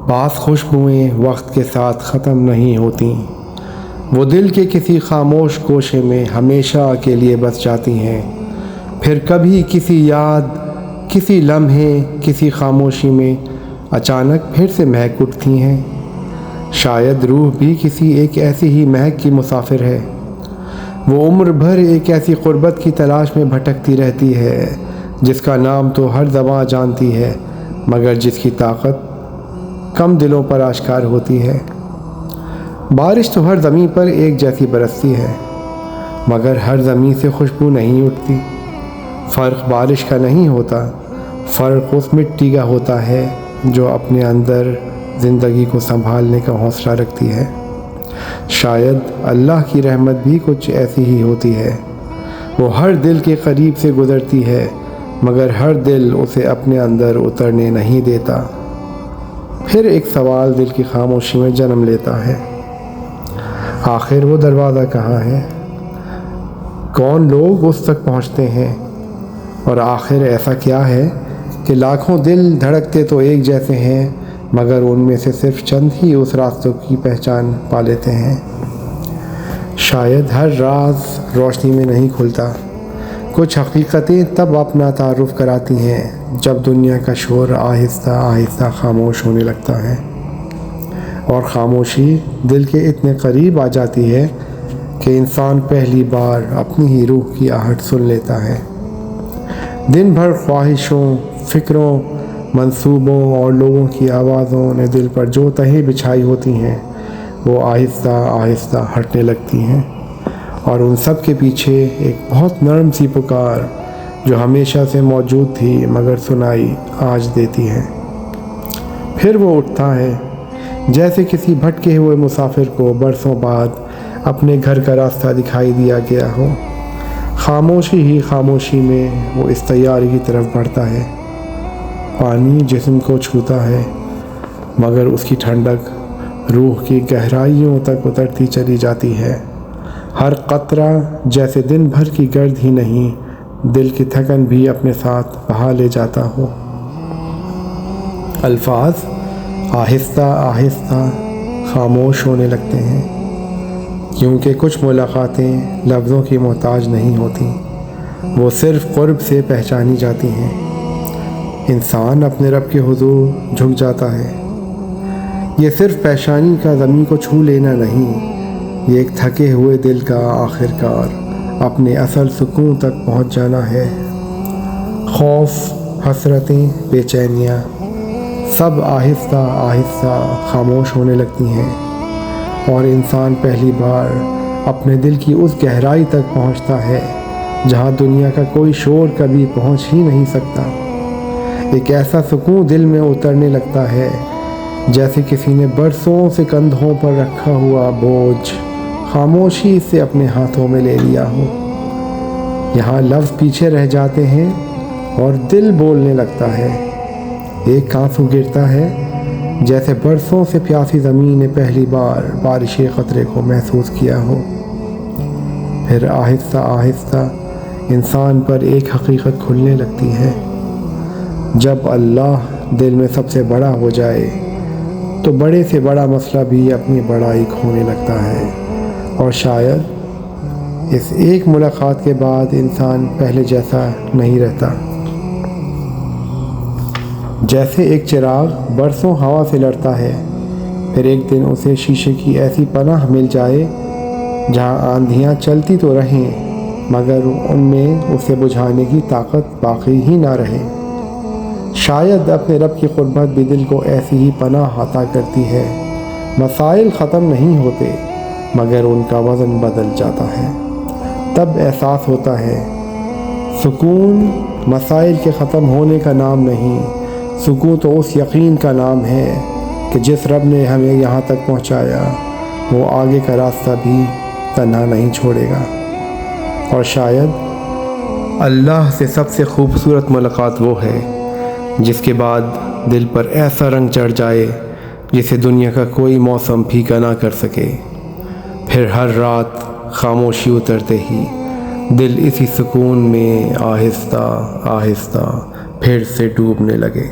بعض خوشبوئیں وقت کے ساتھ ختم نہیں ہوتیں، وہ دل کے کسی خاموش گوشے میں ہمیشہ کے لیے بس جاتی ہیں، پھر کبھی کسی یاد، کسی لمحے، کسی خاموشی میں اچانک پھر سے مہک اٹھتی ہیں۔ شاید روح بھی کسی ایک ایسی ہی مہک کی مسافر ہے، وہ عمر بھر ایک ایسی قربت کی تلاش میں بھٹکتی رہتی ہے جس کا نام تو ہر زباں جانتی ہے، مگر جس کی طاقت کم دلوں پر آشکار ہوتی ہے۔ بارش تو ہر زمین پر ایک جیسی برستی ہے، مگر ہر زمین سے خوشبو نہیں اٹھتی۔ فرق بارش کا نہیں ہوتا، فرق اس مٹی کا ہوتا ہے جو اپنے اندر زندگی کو سنبھالنے کا حوصلہ رکھتی ہے۔ شاید اللہ کی رحمت بھی کچھ ایسی ہی ہوتی ہے، وہ ہر دل کے قریب سے گزرتی ہے، مگر ہر دل اسے اپنے اندر اترنے نہیں دیتا۔ پھر ایک سوال دل کی خاموشی میں جنم لیتا ہے، آخر وہ دروازہ کہاں ہے؟ کون لوگ اس تک پہنچتے ہیں؟ اور آخر ایسا کیا ہے کہ لاکھوں دل دھڑکتے تو ایک جیسے ہیں، مگر ان میں سے صرف چند ہی اس راستوں کی پہچان پا لیتے ہیں؟ شاید ہر راز روشنی میں نہیں کھلتا، کچھ حقیقتیں تب اپنا تعارف کراتی ہیں جب دنیا کا شور آہستہ آہستہ خاموش ہونے لگتا ہے، اور خاموشی دل کے اتنے قریب آ جاتی ہے کہ انسان پہلی بار اپنی ہی روح کی آہٹ سن لیتا ہے۔ دن بھر خواہشوں، فکروں، منصوبوں اور لوگوں کی آوازوں نے دل پر جو تہیں بچھائی ہوتی ہیں وہ آہستہ آہستہ ہٹنے لگتی ہیں، اور ان سب کے پیچھے ایک بہت نرم سی پکار جو ہمیشہ سے موجود تھی مگر سنائی آج دیتی ہے۔ پھر وہ اٹھتا ہے، جیسے کسی بھٹکے ہوئے مسافر کو برسوں بعد اپنے گھر کا راستہ دکھائی دیا گیا ہو۔ خاموشی ہی خاموشی میں وہ اس تیاری کی طرف بڑھتا ہے۔ پانی جسم کو چھوتا ہے، مگر اس کی ٹھنڈک روح کی گہرائیوں تک اترتی چلی جاتی ہے۔ ہر قطرہ جیسے دن بھر کی گرد ہی نہیں، دل کی تھکن بھی اپنے ساتھ بہا لے جاتا ہو۔ الفاظ آہستہ آہستہ خاموش ہونے لگتے ہیں، کیونکہ کچھ ملاقاتیں لفظوں کی محتاج نہیں ہوتیں، وہ صرف قرب سے پہچانی جاتی ہیں۔ انسان اپنے رب کے حضور جھک جاتا ہے۔ یہ صرف پیشانی کا زمین کو چھو لینا نہیں، یہ ایک تھکے ہوئے دل کا آخر کار اپنے اصل سکون تک پہنچ جانا ہے۔ خوف، حسرتیں، بے چینیاں سب آہستہ آہستہ خاموش ہونے لگتی ہیں، اور انسان پہلی بار اپنے دل کی اس گہرائی تک پہنچتا ہے جہاں دنیا کا کوئی شور کبھی پہنچ ہی نہیں سکتا۔ ایک ایسا سکون دل میں اترنے لگتا ہے جیسے کسی نے برسوں سے کندھوں پر رکھا ہوا بوجھ خاموشی سے اپنے ہاتھوں میں لے لیا ہو۔ یہاں لفظ پیچھے رہ جاتے ہیں اور دل بولنے لگتا ہے۔ ایک آنسو گرتا ہے جیسے برسوں سے پیاسی زمین نے پہلی بار بارش کے قطرے کو محسوس کیا ہو۔ پھر آہستہ آہستہ انسان پر ایک حقیقت کھلنے لگتی ہے، جب اللہ دل میں سب سے بڑا ہو جائے تو بڑے سے بڑا مسئلہ بھی اپنی بڑائی کھونے لگتا ہے، اور شاید اس ایک ملاقات کے بعد انسان پہلے جیسا نہیں رہتا۔ جیسے ایک چراغ برسوں ہوا سے لڑتا ہے، پھر ایک دن اسے شیشے کی ایسی پناہ مل جائے جہاں آندھیاں چلتی تو رہیں مگر ان میں اسے بجھانے کی طاقت باقی ہی نہ رہے۔ شاید اپنے رب کی قربت بھی دل کو ایسی ہی پناہ عطا کرتی ہے۔ مسائل ختم نہیں ہوتے مگر ان کا وزن بدل جاتا ہے۔ تب احساس ہوتا ہے سکون مسائل کے ختم ہونے کا نام نہیں، سکون تو اس یقین کا نام ہے کہ جس رب نے ہمیں یہاں تک پہنچایا وہ آگے کا راستہ بھی تنہا نہیں چھوڑے گا۔ اور شاید اللہ سے سب سے خوبصورت ملاقات وہ ہے جس کے بعد دل پر ایسا رنگ چڑھ جائے جسے دنیا کا کوئی موسم پھیکا نہ کر سکے۔ پھر ہر رات خاموشی اترتے ہی دل اسی سکون میں آہستہ آہستہ پھر سے ڈوبنے لگے۔